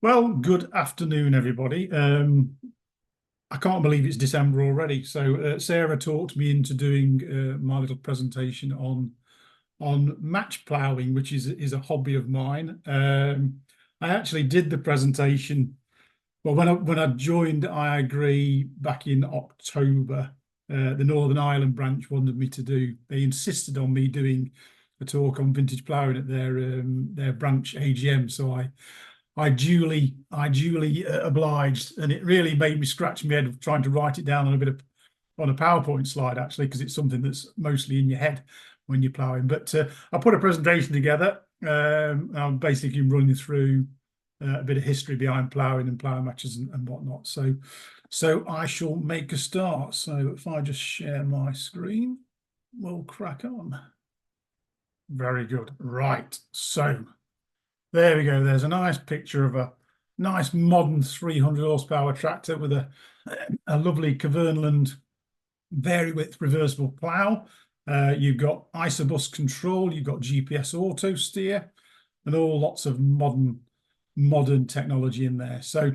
Well, good afternoon, everybody. I can't believe it's December already. So Sarah talked me into doing my little presentation on match ploughing, which is a hobby of mine. I actually did the presentation. Well, when I joined IAgrE back in October, the Northern Ireland branch wanted me to do. They insisted on me doing a talk on vintage ploughing at their branch AGM. So I duly obliged, and it really made me scratch my head trying to write it down on a PowerPoint slide, actually, because it's something that's mostly in your head when you're ploughing. But I put a presentation together. I'm basically running through a bit of history behind ploughing and ploughing matches and whatnot. So I shall make a start. So if I just share my screen, we'll crack on. Very good. Right. So there we go. There's a nice picture of a nice modern 300 horsepower tractor with a lovely Kverneland vari-width reversible plough. You've got isobus control, you've got GPS auto steer, and all lots of modern technology in there. So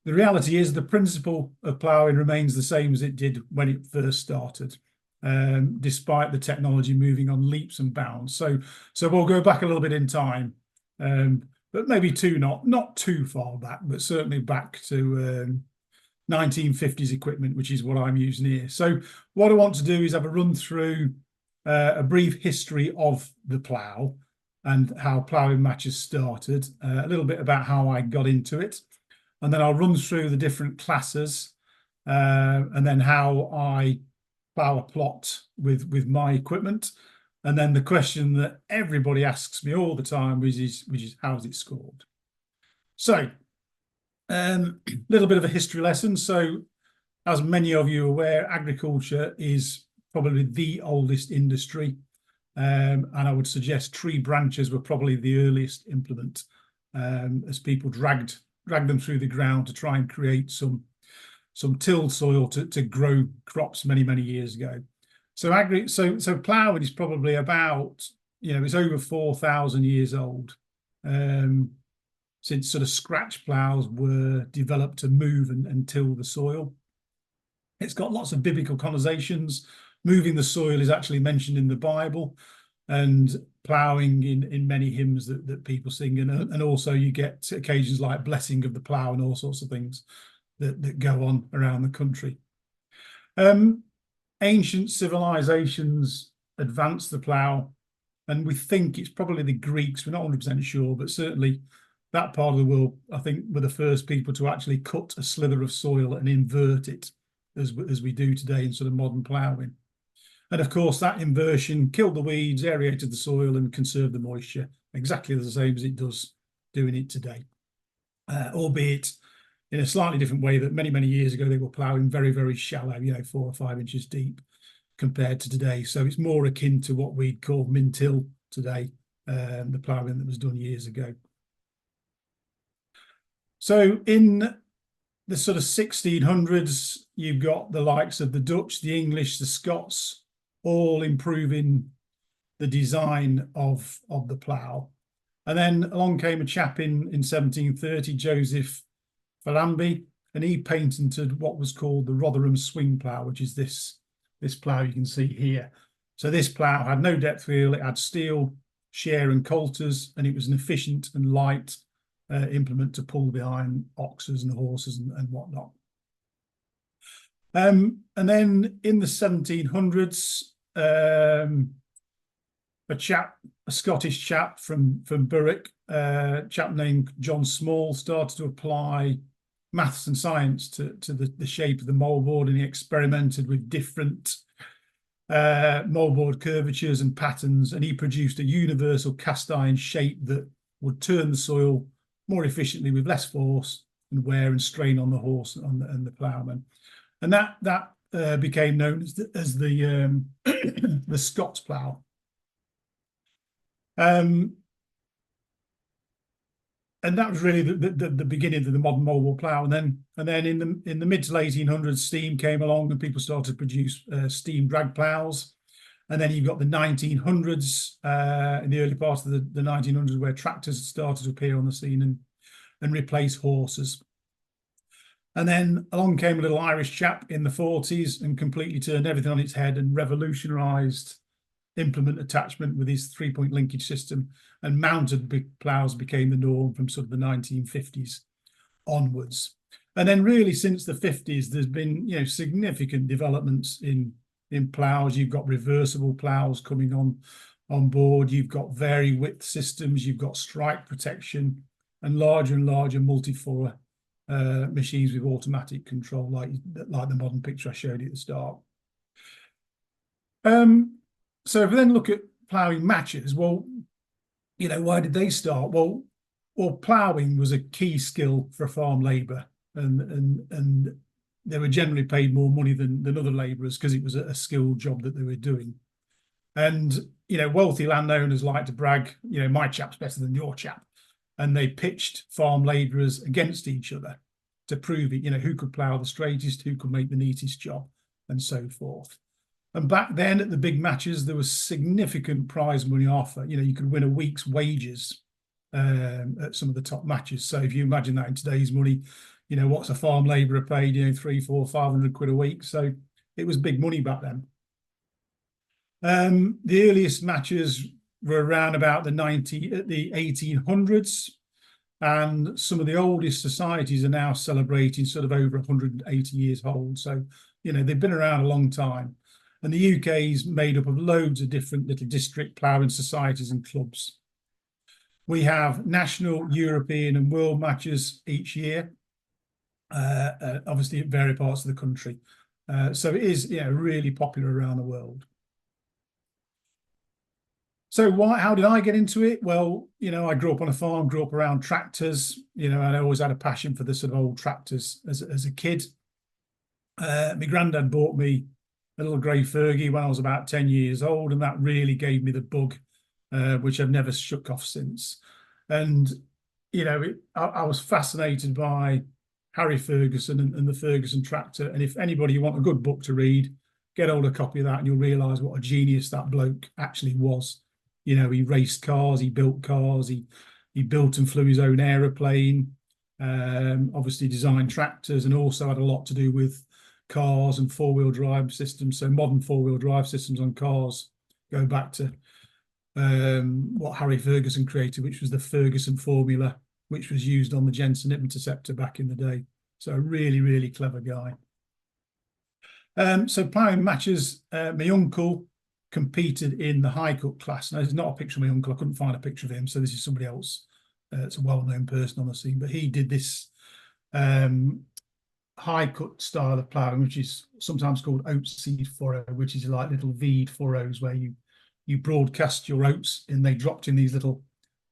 the reality is the principle of ploughing remains the same as it did when it first started, despite the technology moving on leaps and bounds. So we'll go back a little bit in time. But maybe not too far back, but certainly back to 1950s equipment, which is what I'm using here. So what I want to do is have a run through a brief history of the plough and how ploughing matches started, a little bit about how I got into it, and then I'll run through the different classes, and then how I plough a plot with my equipment. And then the question that everybody asks me all the time, which is how's it scored? So, little bit of a history lesson. So, as many of you are aware, agriculture is probably the oldest industry, and I would suggest tree branches were probably the earliest implement, as people dragged them through the ground to try and create some tilled soil to grow crops many years ago. So ploughing is probably about, it's over 4,000 years old, since sort of scratch ploughs were developed to move and till the soil. It's got lots of biblical connotations. Moving the soil is actually mentioned in the Bible, and ploughing in many hymns that people sing, and also you get occasions like blessing of the plough and all sorts of things that go on around the country. Ancient civilizations advanced the plough, and we think it's probably the Greeks. We're not 100% sure, but certainly that part of the world, I think, were the first people to actually cut a slither of soil and invert it as we do today in sort of modern ploughing. And of course, that inversion killed the weeds, aerated the soil, and conserved the moisture, exactly the same as it does doing it today, albeit in a slightly different way that many years ago they were ploughing very shallow, 4 or 5 inches deep compared to today. So it's more akin to what we'd call min-till today, the ploughing that was done years ago. So in the sort of 1600s, you've got the likes of the Dutch, the English, the Scots, all improving the design of the plough. And then along came a chap in 1730, Joseph Falamby, and he patented what was called the Rotherham swing plough, which is this plough you can see here. So this plough had no depth wheel, it had steel, share and coulters, and it was an efficient and light implement to pull behind oxes and horses and whatnot. And then in the 1700s, a Scottish chap from Berwick, a chap named John Small, started to apply maths and science to the shape of the moldboard, and he experimented with different moldboard curvatures and patterns, and he produced a universal cast iron shape that would turn the soil more efficiently with less force and wear and strain on the horse and the ploughman. And that became known as the the Scots plough. And that was really the beginning of the modern mobile plough. And then in the mid to late 1800s, steam came along and people started to produce steam drag ploughs. And then you've got the 1900s, in the early part of the 1900s, where tractors started to appear on the scene. and replace horses. And then along came a little Irish chap in the 40s and completely turned everything on its head and revolutionised implement attachment with his 3-point linkage system, and mounted big ploughs became the norm from sort of the 1950s onwards. And then really since the 50s, there's been, you know, significant developments in ploughs. You've got reversible ploughs coming on board. You've got vary width systems. You've got strike protection and larger multi-furrow machines with automatic control, like the modern picture I showed you at the start. So if we then look at ploughing matches, well, you know, why did they start? Well, ploughing was a key skill for farm labour, and they were generally paid more money than other labourers because it was a skilled job that they were doing. And, you know, wealthy landowners like to brag, you know, my chap's better than your chap. And they pitched farm labourers against each other to prove it, you know, who could plough the straightest, who could make the neatest job, and so forth. And back then at the big matches, there was significant prize money offer. You know, you could win a week's wages at some of the top matches. So if you imagine that in today's money, you know, what's a farm labourer paid, you know, 300, 400, 500 quid a week. So it was big money back then. The earliest matches were around about the 1800s, and some of the oldest societies are now celebrating sort of over 180 years old. So, you know, they've been around a long time. And the UK is made up of loads of different little district ploughing societies and clubs. We have national, European and world matches each year, obviously at various parts of the country. So it is, you know, really popular around the world. So how did I get into it? Well, you know, I grew up on a farm, grew up around tractors, you know, and I always had a passion for the sort of old tractors as a kid. My granddad bought me a little grey Fergie when I was about 10 years old, and that really gave me the bug, which I've never shook off since. And, you know, I was fascinated by Harry Ferguson and the Ferguson tractor. And if anybody want a good book to read, get hold of a copy of that and you'll realise what a genius that bloke actually was. You know, he raced cars, he built cars, he built and flew his own aeroplane, obviously designed tractors, and also had a lot to do with cars and four-wheel drive systems. So modern four-wheel drive systems on cars go back to what Harry Ferguson created, which was the Ferguson formula, which was used on the Jensen Interceptor back in the day. So a really, really clever guy. So ploughing matches, my uncle competed in the high cut class. Now, there's not a picture of my uncle. I couldn't find a picture of him. So this is somebody else. It's a well-known person on the scene, but he did this high cut style of ploughing, which is sometimes called oat seed furrow, which is like little V furrows where you broadcast your oats and they dropped in these little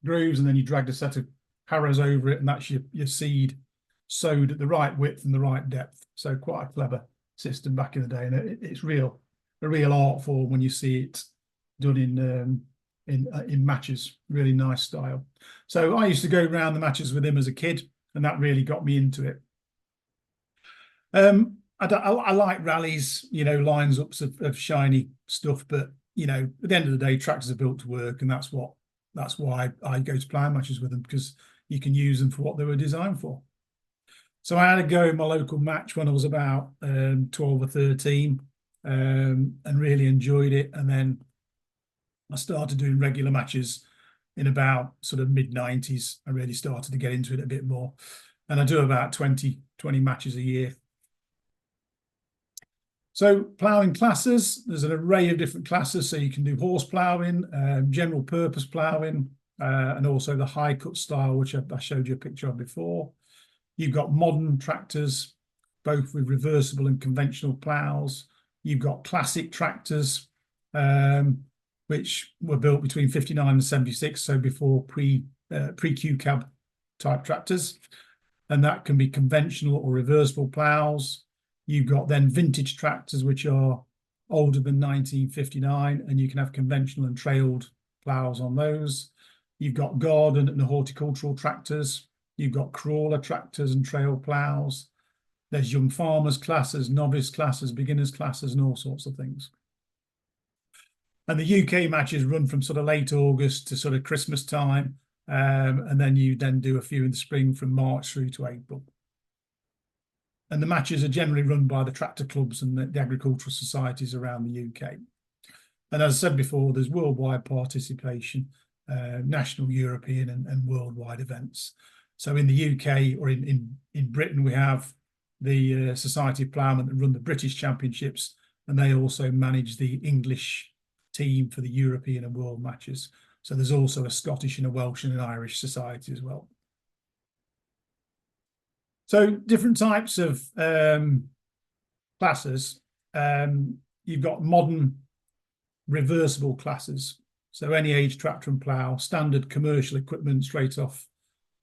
grooves, and then you dragged a set of harrows over it, and that's your seed sowed at the right width and the right depth. So quite a clever system back in the day, and it's a real art form when you see it done in matches. Really nice style. So I used to go around the matches with him as a kid, and that really got me into it. I like rallies, you know, lines ups of shiny stuff, but you know, at the end of the day, tractors are built to work, and that's why I go to ploughing matches with them, because you can use them for what they were designed for. So I had a go in my local match when I was about 12 or 13, and really enjoyed it. And then I started doing regular matches in about sort of mid-90s. I really started to get into it a bit more, and I do about 20 matches a year. So ploughing classes, there's an array of different classes. So you can do horse ploughing, general purpose ploughing, and also the high cut style, which I showed you a picture of before. You've got modern tractors, both with reversible and conventional ploughs. You've got classic tractors, which were built between 59 and 76, so before pre-Q cab type tractors. And that can be conventional or reversible ploughs. You've got then vintage tractors, which are older than 1959, and you can have conventional and trailed ploughs on those. You've got garden and horticultural tractors. You've got crawler tractors and trail ploughs. There's young farmers classes, novice classes, beginners classes, and all sorts of things. And the UK matches run from sort of late August to sort of Christmas time. and then you do a few in the spring from March through to April. And the matches are generally run by the tractor clubs and the agricultural societies around the UK. And as I said before, there's worldwide participation, national, European and worldwide events. So in the UK or in Britain, we have the Society of Ploughmen that run the British Championships, and they also manage the English team for the European and world matches. So there's also a Scottish and a Welsh and an Irish society as well. So different types of classes. You've got modern reversible classes. So any age tractor and plough, standard commercial equipment straight off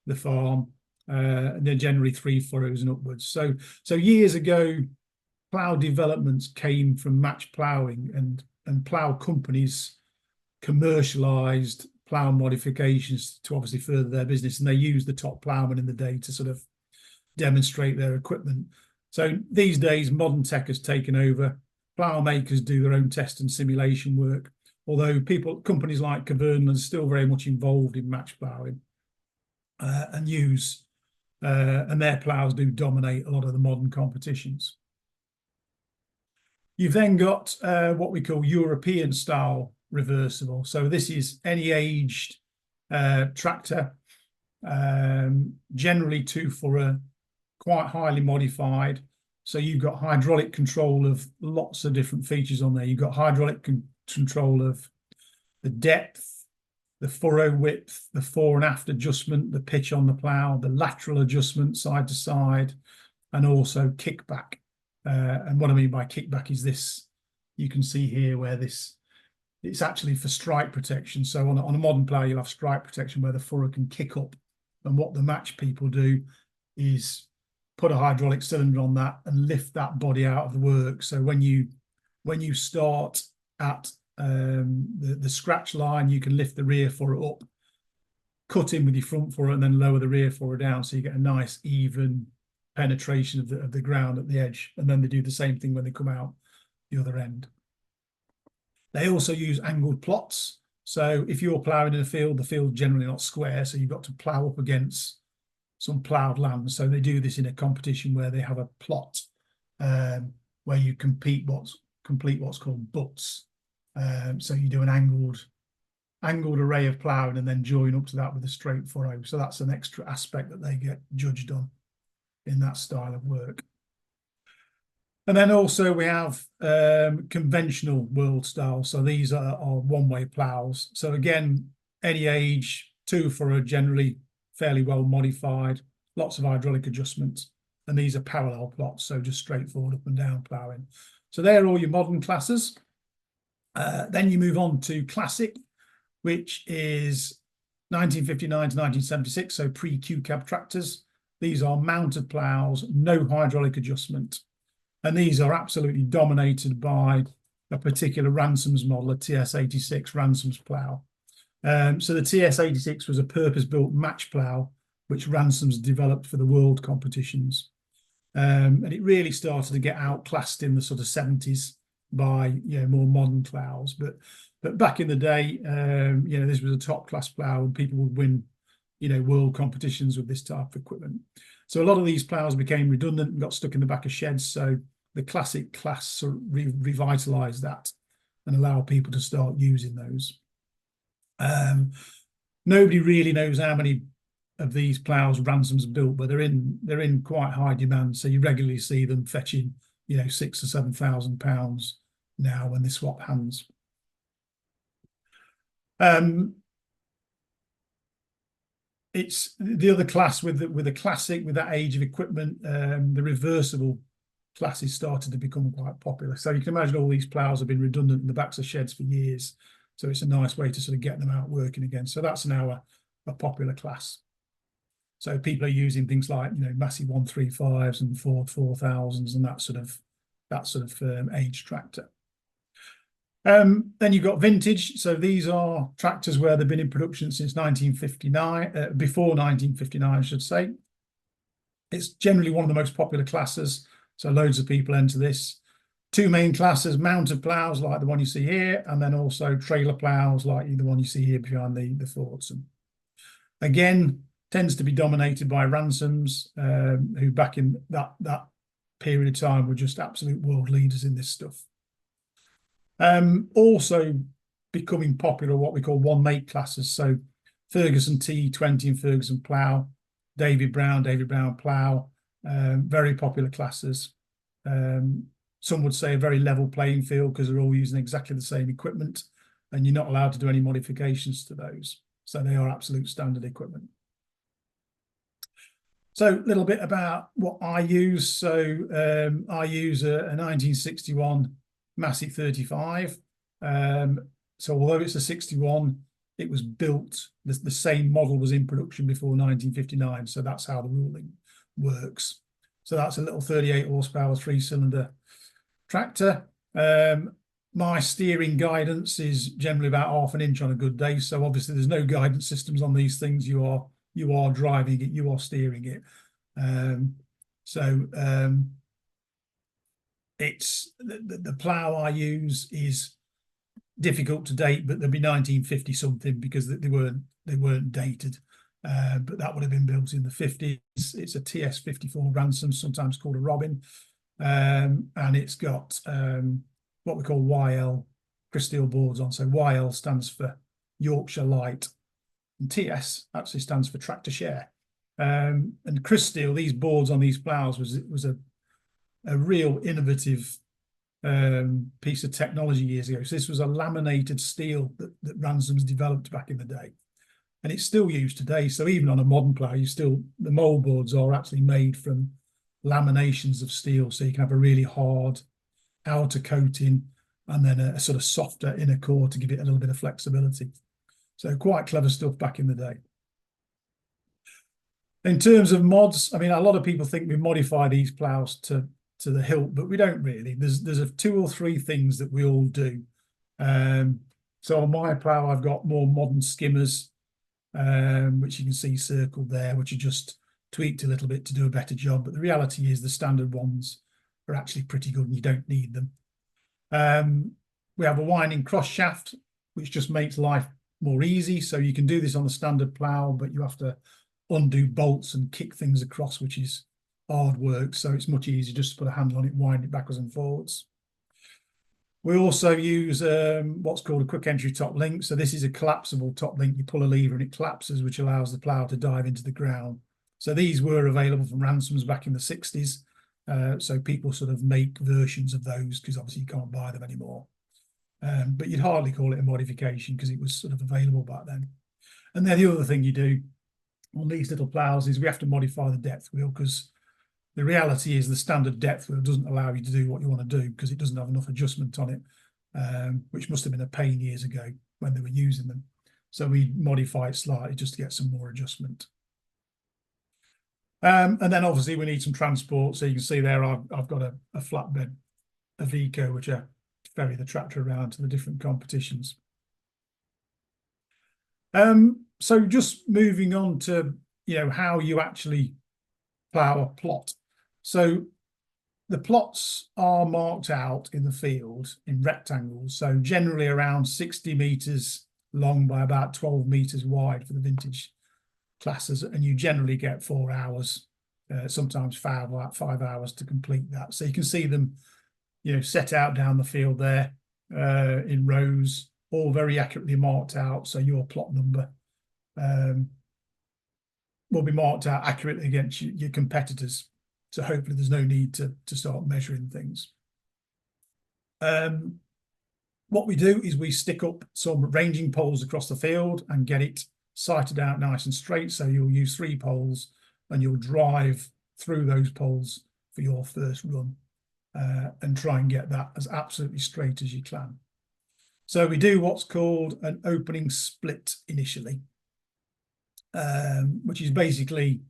the farm, and they're generally 3 furrows and upwards. So years ago, plough developments came from match ploughing, and plough companies commercialised plough modifications to obviously further their business, and they used the top ploughman in the day to sort of demonstrate their equipment. So these days, modern tech has taken over. Plough makers do their own test and simulation work, although companies like Georgian are still very much involved in match ploughing and their ploughs do dominate a lot of the modern competitions. You've then got what we call European style reversible. So this is any aged tractor, generally 2 furrow, quite highly modified. So you've got hydraulic control of lots of different features on there. You've got hydraulic control of the depth, the furrow width, the fore and aft adjustment, the pitch on the plough, the lateral adjustment side to side, and also kickback. And what I mean by kickback is this. You can see here where it's actually for strike protection. So on a modern plough, you'll have strike protection where the furrow can kick up. And what the match people do is put a hydraulic cylinder on that and lift that body out of the work. So when you start at the scratch line, you can lift the rear furrow up, cut in with your front furrow, and then lower the rear furrow down, so you get a nice even penetration of the ground at the edge. And then they do the same thing when they come out the other end. They also use angled plots. So if you're ploughing in a field, the field's generally not square, so you've got to plough up against some ploughed land. So they do this in a competition where they have a plot where you complete what's called butts. So you do an angled array of ploughing and then join up to that with a straight furrow. So that's an extra aspect that they get judged on in that style of work. And then also we have conventional world style. So these are one-way ploughs. So again, any age, 2 furrow, generally fairly well modified, lots of hydraulic adjustments. And these are parallel plots, so just straightforward up and down ploughing. So they're all your modern classes. Then you move on to classic, which is 1959 to 1976, so pre-Q-cab tractors. These are mounted ploughs, no hydraulic adjustment. And these are absolutely dominated by a particular Ransomes model, a TS86 Ransomes plough. So the TS86 was a purpose-built match plough, which Ransomes developed for the world competitions. And it really started to get outclassed in the sort of 70s by more modern ploughs. But back in the day, this was a top-class plough, and people would win world competitions with this type of equipment. So a lot of these ploughs became redundant and got stuck in the back of sheds. So the classic class sort of revitalized that and allow people to start using those. Nobody really knows how many of these ploughs Ransomes built, but they're in quite high demand. So you regularly see them fetching, £6,000 or £7,000 now when they swap hands. It's the other class with the classic, with that age of equipment, the reversible classes started to become quite popular. So you can imagine all these ploughs have been redundant in the backs of sheds for years. So it's a nice way to sort of get them out working again. So that's now a popular class. So people are using things like Massey 135s and Ford 4000s and that sort of age tractor. Then you've got vintage. So these are tractors where they've been in production since 1959, before 1959, I should say. It's generally one of the most popular classes. So loads of people enter this. 2 main classes: mounted ploughs like the one you see here, and then also trailer ploughs like the one you see here behind the Fordson. Again, tends to be dominated by ransoms, who back in that period of time were just absolute world leaders in this stuff. Also becoming popular, what we call one make classes. So Ferguson T20 and Ferguson Plough, David Brown Plough, very popular classes. Some would say a very level playing field because they're all using exactly the same equipment and you're not allowed to do any modifications to those. So they are absolute standard equipment. So a little bit about what I use. So I use a 1961 Massey 35. So although it's a 61, it was built, the same model was in production before 1959. So that's how the ruling works. So that's a little 38 horsepower, 3-cylinder tractor. My steering guidance is generally about half an inch on a good day. So obviously there's no guidance systems on these things. You are driving it, you are steering it. It's the plough I use is difficult to date, but there'll be 1950 something because they weren't dated. But that would have been built in the 50s. It's a TS54 ransom, sometimes called a Robin, and it's got what we call YL Crysteel boards on. So YL stands for Yorkshire Light, and TS actually stands for Tractor Share. And Crysteel, these boards on these ploughs was a real innovative piece of technology years ago. So this was a laminated steel that ransoms developed back in the day, and it's still used today. So even on a modern plough, the mold boards are actually made from laminations of steel, so you can have a really hard outer coating and then a sort of softer inner core to give it a little bit of flexibility. So quite clever stuff back in the day. In terms of mods, I mean, a lot of people think we modify these ploughs to the hilt, but we don't really. There's 2 or 3 things that we all do. So on my plough, I've got more modern skimmers, which you can see circled there, which are just tweaked a little bit to do a better job. But the reality is the standard ones are actually pretty good and you don't need them. We have a winding cross shaft, which just makes life more easy. So you can do this on the standard plough, but you have to undo bolts and kick things across, which is hard work. So it's much easier just to put a handle on it, wind it backwards and forwards. We also use what's called a quick entry top link. So this is a collapsible top link. You pull a lever and it collapses, which allows the plough to dive into the ground. So these were available from ransoms back in the 60s. So people sort of make versions of those because obviously you can't buy them anymore. But you'd hardly call it a modification because it was sort of available back then. And then the other thing you do on these little ploughs is we have to modify the depth wheel, because the reality is the standard depth wheel doesn't allow you to do what you want to do because it doesn't have enough adjustment on it, which must have been a pain years ago when they were using them. So we modify it slightly just to get some more adjustment. And then obviously we need some transport. So you can see there I've got a flatbed, a Vico, which I ferry the tractor around to the different competitions. So just moving on to, how you actually plough a plot. So the plots are marked out in the field in rectangles. So generally around 60 meters long by about 12 meters wide for the vintage classes. And you generally get 4 hours, sometimes 5 hours to complete that. So you can see them, set out down the field there in rows, all very accurately marked out. So your plot number will be marked out accurately against your competitors. So hopefully there's no need to start measuring things. What we do is we stick up some ranging poles across the field and get it sighted out nice and straight. So you'll use 3 poles and you'll drive through those poles for your first run and try and get that as absolutely straight as you can. So we do what's called an opening split initially, which is basically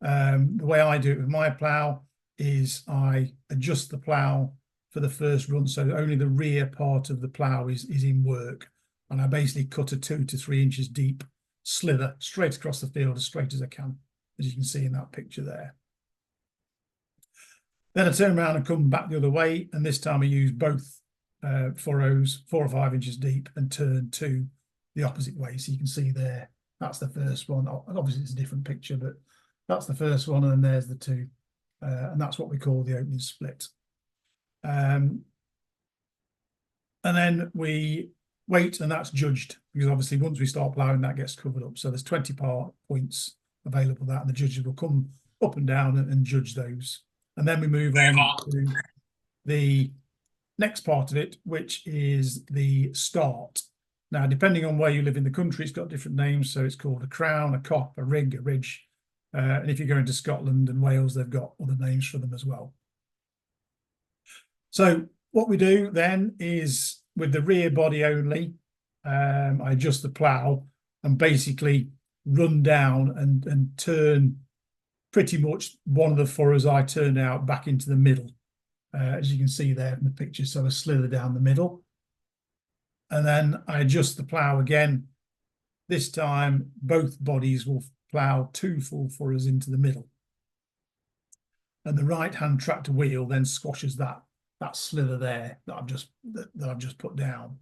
the way I do it with my plough is I adjust the plough for the first run. So only the rear part of the plough is in work. And I basically cut a 2 to 3 inches deep slither straight across the field as straight as I can, as you can see in that picture there. Then I turn around and come back the other way. And this time I use both furrows 4 or 5 inches deep and turn to the opposite way. So you can see there That's the first one. Obviously, it's a different picture, but that's the first one, and then there's the two. And that's what we call the opening split. And then we wait, and that's judged, because obviously once we start ploughing, that gets covered up. So there's 20 points available for that, and the judges will come up and down and judge those. And then we move on to the next part of it, which is the start. Now, depending on where you live in the country, it's got different names. So it's called a crown, a cop, a rig, a ridge. And if you go into Scotland and Wales, they've got other names for them as well. So what we do then is, with the rear body only, I adjust the plough and basically run down and turn pretty much one of the furrows I turned out back into the middle, as you can see there in the picture. So I slither down the middle, and then I adjust the plough again. This time, both bodies will plough 2 full furrows into the middle, and the right-hand tractor wheel then squashes that slither there that I've just put down.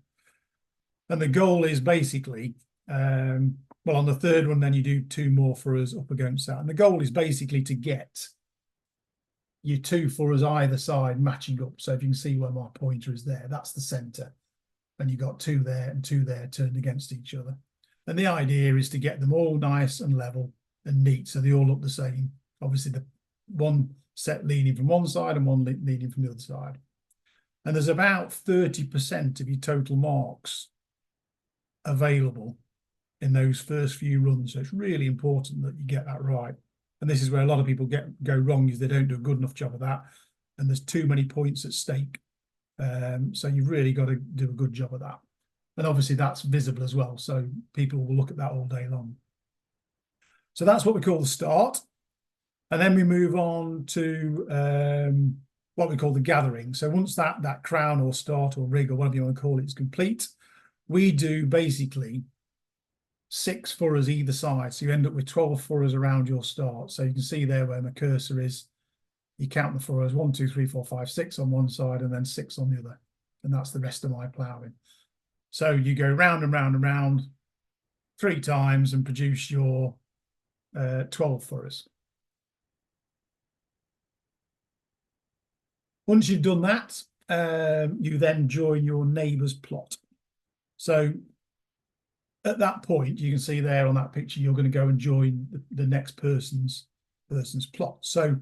And the goal is basically, well, on the third one, then you do 2 more furrows up against that. And the goal is basically to get your 2 furrows either side matching up. So if you can see where my pointer is there, that's the centre. And you've got 2 there and 2 there turned against each other. And the idea is to get them all nice and level and neat, so they all look the same. Obviously, the one set leaning from one side and one leaning from the other side. And there's about 30% of your total marks available in those first few runs. So it's really important that you get that right. And this is where a lot of people go wrong, is they don't do a good enough job of that. And there's too many points at stake. So you've really got to do a good job of that. And obviously that's visible as well. So people will look at that all day long. So that's what we call the start. And then we move on to what we call the gathering. So once that crown or start or rig or whatever you want to call it is complete, we do basically 6 furrows either side. So you end up with 12 furrows around your start. So you can see there where my cursor is. You count the furrows: 1, 2, 3, 4, 5, 6 on one side, and then 6 on the other. And that's the rest of my ploughing. So you go round and round and round 3 times and produce your 12 furrows. Once you've done that, you then join your neighbour's plot. So at that point, you can see there on that picture, you're going to go and join the next person's plot. So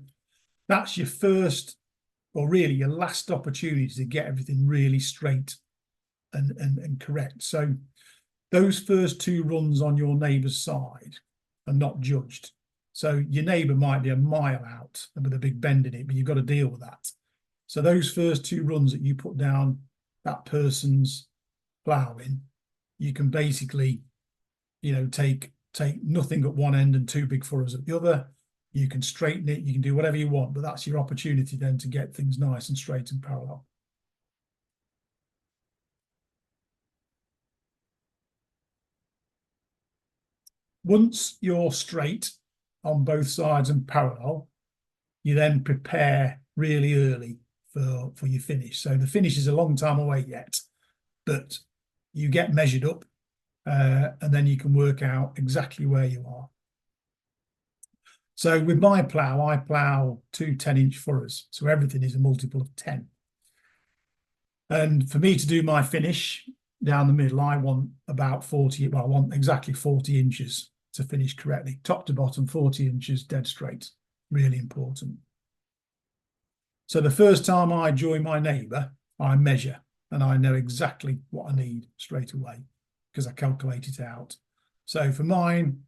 that's your first, or really your last opportunity to get everything really straight and correct. So those first 2 runs on your neighbour's side are not judged. So your neighbour might be a mile out with a big bend in it, but you've got to deal with that. So those first 2 runs that you put down that person's ploughing, you can basically, take nothing at one end and 2 big furrows at the other. You can straighten it, you can do whatever you want, but that's your opportunity then to get things nice and straight and parallel. Once you're straight on both sides and parallel, you then prepare really early for your finish. So the finish is a long time away yet, but you get measured up and then you can work out exactly where you are. So with my plough, I plough 2 10-inch furrows. So everything is a multiple of 10. And for me to do my finish down the middle, I want about 40, well, I want exactly 40 inches to finish correctly. Top to bottom, 40 inches dead straight. Really important. So the first time I join my neighbour, I measure and I know exactly what I need straight away because I calculate it out. So for mine,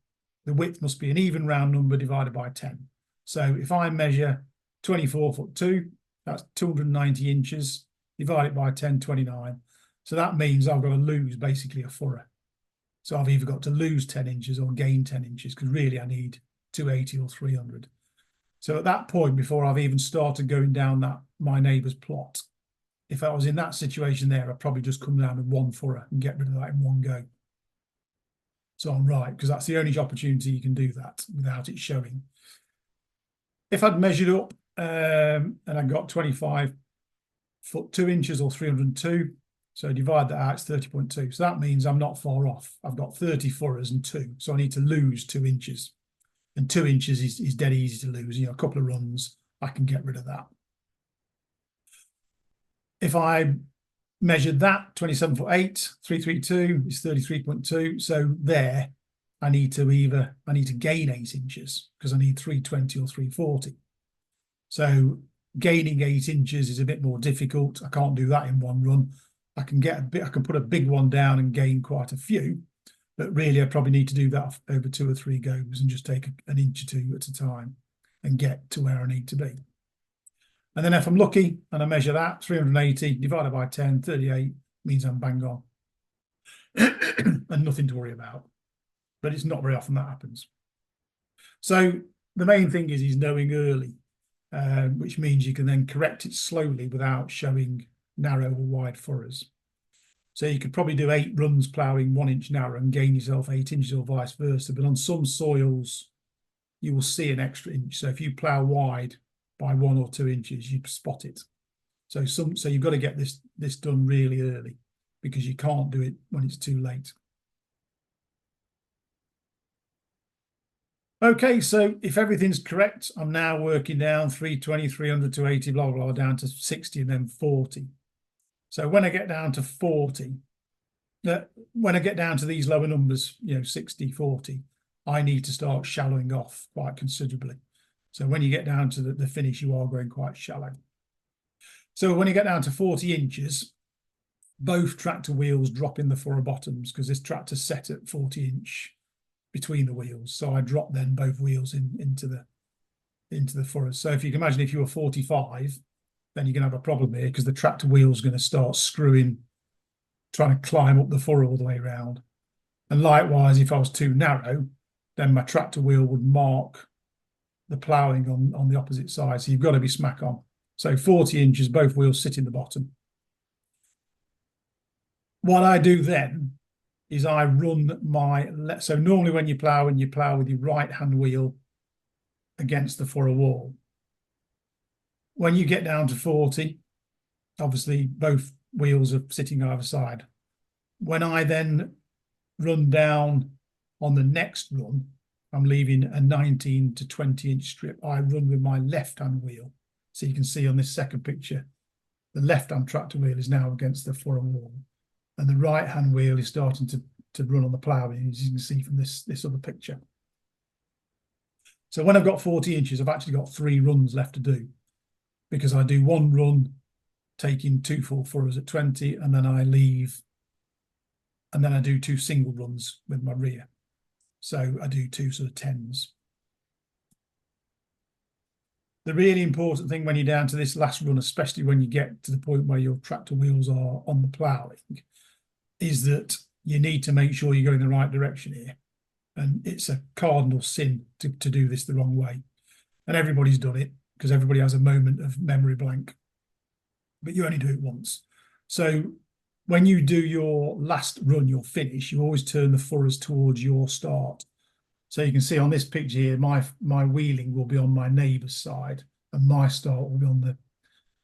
the width must be an even round number divided by 10. So if I measure 24'2", that's 290 inches, divide it by 10, 29. So that means I've got to lose basically a furrow. So I've either got to lose 10 inches or gain 10 inches because really I need 280 or 300. So at that point, before I've even started going down my neighbour's plot, if I was in that situation there, I'd probably just come down with 1 furrow and get rid of that in one go. So I'm right, because that's the only opportunity you can do that without it showing. If I'd measured up and I got 25'2" or 302, So divide that out, it's 30.2. So that means I'm not far off. I've got 30 furrows and 2. So I need to lose 2 inches. And 2 inches is dead easy to lose. You know, a couple of runs, I can get rid of that. If I measured that, 27'8", 332 is 33.2. So there, I need to gain 8 inches because I need 320 or 340. So gaining 8 inches is a bit more difficult. I can't do that in one run. I can put a big one down and gain quite a few, but really I probably need to do that over 2 or 3 goes and just take an inch or 2 at a time and get to where I need to be. And then if I'm lucky and I measure that, 380 divided by 10, 38 means I'm bang on. And nothing to worry about. But it's not very often that happens. So the main thing is knowing early, which means you can then correct it slowly without showing narrow or wide furrows. So you could probably do 8 runs ploughing 1 inch narrow and gain yourself 8 inches or vice versa. But on some soils, you will see an extra inch. So if you plough wide by 1 or 2 inches, you spot it. So you've got to get this done really early because you can't do it when it's too late. Okay, so if everything's correct, I'm now working down 320, 300 to 80, blah, blah, blah, down to 60 and then 40. So when I get down to 40, when I get down to these lower numbers, 60, 40, I need to start shallowing off quite considerably. So when you get down to the finish, you are going quite shallow. So when you get down to 40 inches, both tractor wheels drop in the furrow bottoms because this tractor's set at 40 inch between the wheels. So I drop then both wheels into the furrows. So if you can imagine if you were 45, then you're going to have a problem here because the tractor wheel is going to start screwing, trying to climb up the furrow all the way around. And likewise, if I was too narrow, then my tractor wheel would mark the ploughing on the opposite side. So you've got to be smack on. So 40 inches, both wheels sit in the bottom. What I do then is I run so normally when you plough with your right hand wheel against the furrow wall. When you get down to 40, obviously both wheels are sitting either side. When I then run down on the next run, I'm leaving a 19 to 20 inch strip. I run with my left hand wheel. So you can see on this second picture, the left hand tractor wheel is now against the furrow wall. And the right hand wheel is starting to run on the ploughing, as you can see from this other picture. So when I've got 40 inches, I've actually got 3 runs left to do because I do 1 run taking 2 full furrows at 20, and then I leave, and then I do 2 single runs with my rear. So I do 2 sort of 10s. The really important thing when you're down to this last run, especially when you get to the point where your tractor wheels are on the ploughing, is that you need to make sure you're going the right direction here. And it's a cardinal sin to do this the wrong way. And everybody's done it because everybody has a moment of memory blank. But you only do it once. So when you do your last run, your finish, you always turn the furrows towards your start. So you can see on this picture here, my wheeling will be on my neighbour's side and my start will be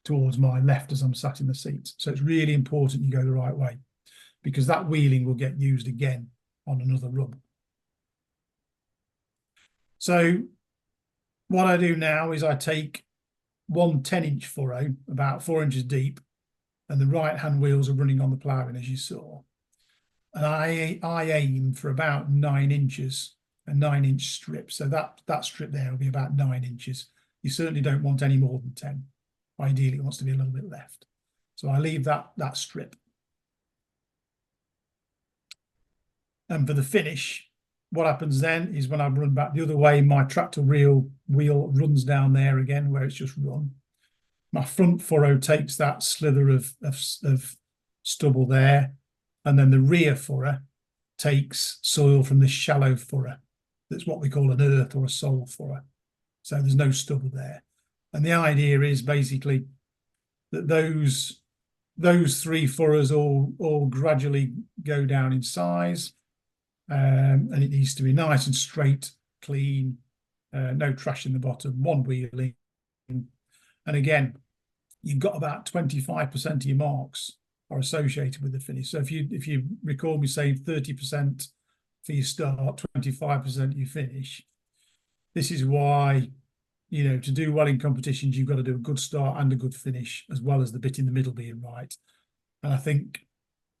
towards my left as I'm sat in the seat. So it's really important you go the right way because that wheeling will get used again on another run. So what I do now is I take 1 10-inch furrow, about 4 inches deep, and the right-hand wheels are running on the ploughing, as you saw. And I aim for about 9 inches, a 9-inch strip. So that strip there will be about 9 inches. You certainly don't want any more than 10. Ideally, it wants to be a little bit left. So I leave that strip. And for the finish, what happens then is when I run back the other way, my tractor wheel runs down there again where it's just run. My front furrow takes that slither of stubble there, and then the rear furrow takes soil from this shallow furrow. That's what we call an earth or a soil furrow. So there's no stubble there. And the idea is basically that those 3 furrows all gradually go down in size. And it needs to be nice and straight, clean, no trash in the bottom, 1 wheeling. And again, you've got about 25% of your marks are associated with the finish. So if you recall me saying 30% for your start, 25% you finish, this is why, you know, to do well in competitions, you've got to do a good start and a good finish, as well as the bit in the middle being right. And I think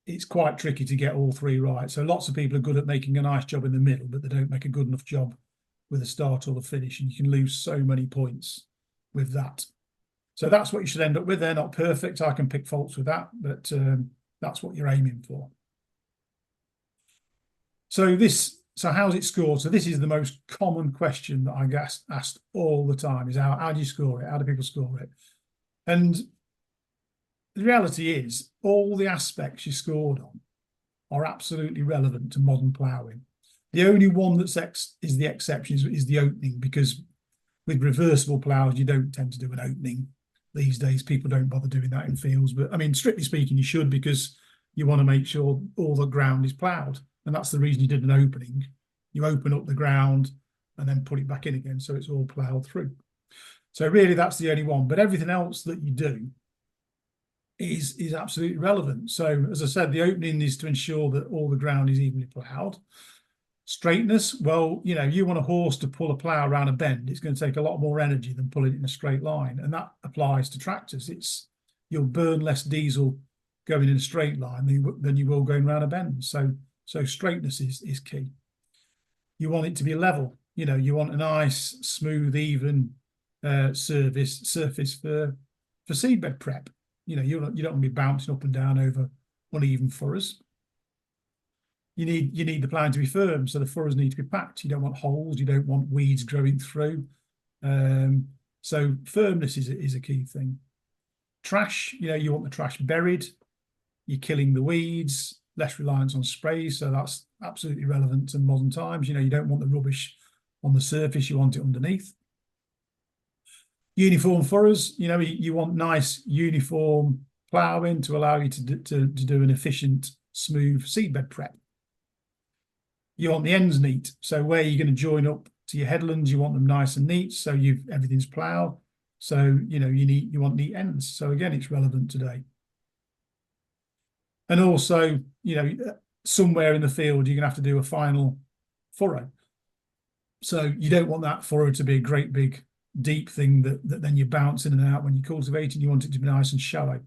it's quite tricky to get all three right. So lots of people are good at making a nice job in the middle, but they don't make a good enough job with the start or the finish, and you can lose so many points with that. So that's what you should end up with. They're not perfect. I can pick faults with that, but that's what you're aiming for. So how's it scored? So this is the most common question that I get asked all the time, is how do you score it? How do people score it? And the reality is all the aspects you scored on are absolutely relevant to modern ploughing. The only one is the exception is the opening, because with reversible ploughs, you don't tend to do an opening these days. People don't bother doing that in fields. But I mean, strictly speaking, you should, because you want to make sure all the ground is ploughed. And that's the reason you did an opening. You open up the ground and then put it back in again, so it's all ploughed through. So really, that's the only one. But everything else that you do is absolutely relevant. So as I said, the opening is to ensure that all the ground is evenly ploughed. Straightness, well, you know, you want a horse to pull a plough around a bend, it's going to take a lot more energy than pulling it in a straight line. And that applies to tractors. You'll burn less diesel going in a straight line than you will going around a bend. So straightness is key. You want it to be level. You know, you want a nice, smooth, even surface for seedbed prep. You know, you don't want to be bouncing up and down over uneven furrows. You need the ploughing to be firm, so the furrows need to be packed. You don't want holes. You don't want weeds growing through. So firmness is a key thing. Trash, you know, you want the trash buried. You're killing the weeds. Less reliance on sprays, so that's absolutely relevant to modern times. You know, you don't want the rubbish on the surface. You want it underneath. Uniform furrows, you know, you want nice uniform ploughing to allow you to do an efficient, smooth seedbed prep. You want the ends neat, so where you're going to join up to your headlands, you want them nice and neat, so everything's ploughed. So you know you want neat ends. So again, it's relevant today. And also, you know, somewhere in the field you're going to have to do a final furrow. So you don't want that furrow to be a great big deep thing that then you bounce in and out when you're cultivating. You want it to be nice and shallow,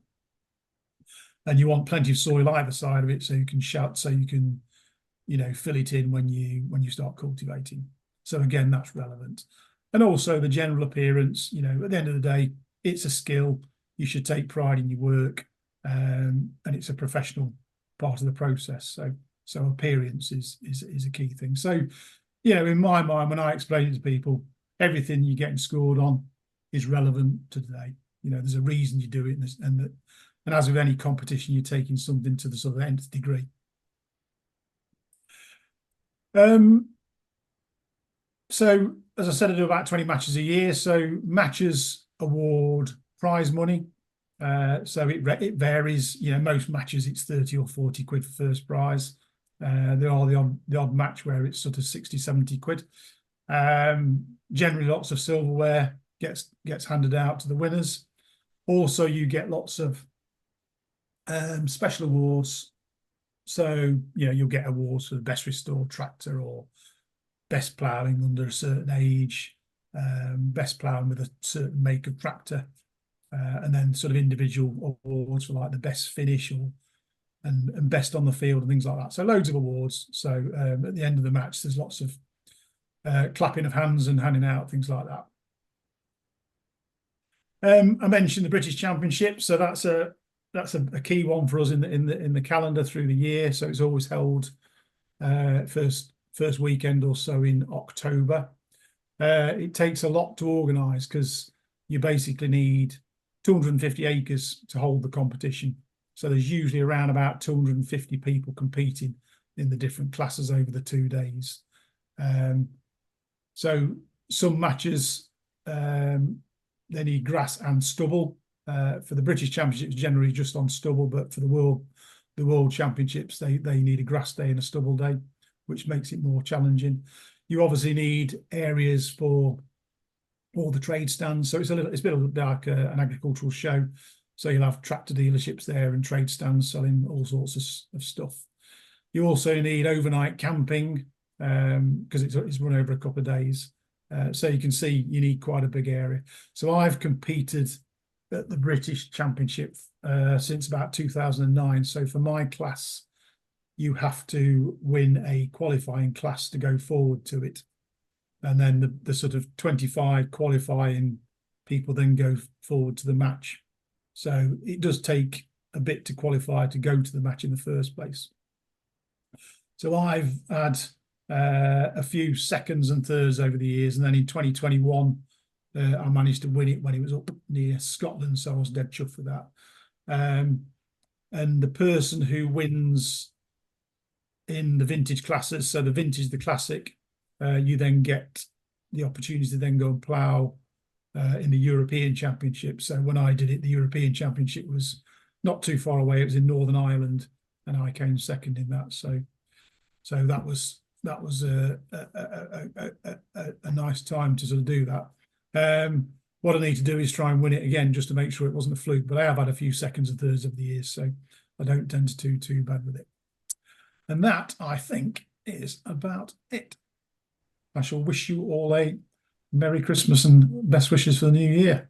and you want plenty of soil either side of it, so you can you know, fill it in when you start cultivating. So again, that's relevant. And also the general appearance, you know, at the end of the day, it's a skill. You should take pride in your work, and it's a professional part of the process. So appearance is a key thing. So, you know, in my mind, when I explain it to people, everything you're getting scored on is relevant to today. You know, there's a reason you do it, and as with any competition, you're taking something to the sort of nth degree. So as I said, I do about 20 matches a year. So matches award prize money. So it varies. You know, most matches it's 30 or 40 quid for first prize. There are the odd match where it's sort of 60, 70 quid. Generally lots of silverware gets handed out to the winners. Also, you get lots of special awards. So, you know, you'll get awards for the best restored tractor, or best ploughing under a certain age, best ploughing with a certain make of tractor, and then sort of individual awards for like the best finish and best on the field and things like that. So loads of awards. So at the end of the match, there's lots of clapping of hands and handing out things like that. I mentioned the British Championship, so that's a key one for us in the calendar through the year. So it's always held first weekend or so in October. It takes a lot to organise, because you basically need 250 acres to hold the competition. So there's usually around about 250 people competing in the different classes over the 2 days. So some matches, they need grass and stubble. For the British Championships, generally just on stubble, but for the World Championships, they need a grass day and a stubble day, which makes it more challenging. You obviously need areas for all the trade stands, so it's a bit like an agricultural show. So you'll have tractor dealerships there and trade stands selling all sorts of stuff. You also need overnight camping because it's run over a couple of days. So you can see you need quite a big area. So I've competed at the British Championship since about 2009. So for my class, you have to win a qualifying class to go forward to it. And then the sort of 25 qualifying people then go forward to the match. So it does take a bit to qualify to go to the match in the first place. So I've had a few seconds and thirds over the years, and then in 2021, I managed to win it when it was up near Scotland, so I was dead chuffed with that. And the person who wins in the vintage classes, so the vintage, the classic, you then get the opportunity to then go and plough in the European Championship. So when I did it, the European Championship was not too far away. It was in Northern Ireland, and I came second in that. So that was a nice time to sort of do that. What I need to do is try and win it again, just to make sure it wasn't a fluke. But I have had a few seconds and thirds over the years, so I don't tend to do too bad with it. And that, I think, is about it. I shall wish you all a Merry Christmas and best wishes for the new year.